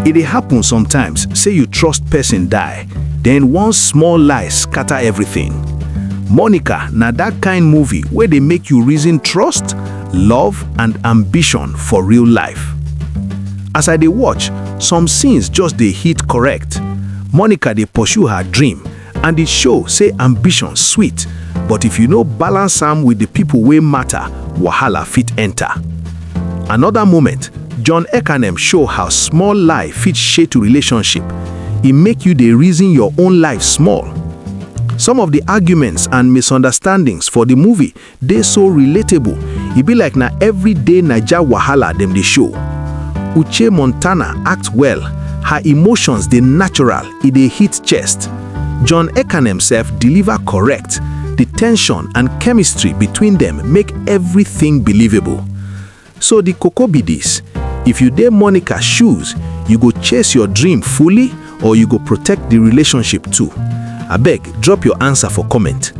It dey happen sometimes, say you trust person die, then one small lie scatter everything. Monica na that kind movie where they make you reason trust, love and ambition for real life. As I dey watch, some scenes just dey hit correct. Monica dey pursue her dream and it show say ambition sweet, but if you no balance am with the people wey matter, wahala fit enter. Another moment, John Ekanem show how small lie fit shade to relationship. E make you dey reason your own life small. Some of the arguments and misunderstandings for the movie dey so relatable. E be like na everyday Naija wahala dem dey show. Uche Montana act well. Her emotions dey natural, e dey hit chest. John Ekanem sef deliver correct. The tension and chemistry between them make everything believable. So the koko be this: if you dey Monica's shoes, you go chase your dream fully or you go protect the relationship too? Abeg, drop your answer for comment.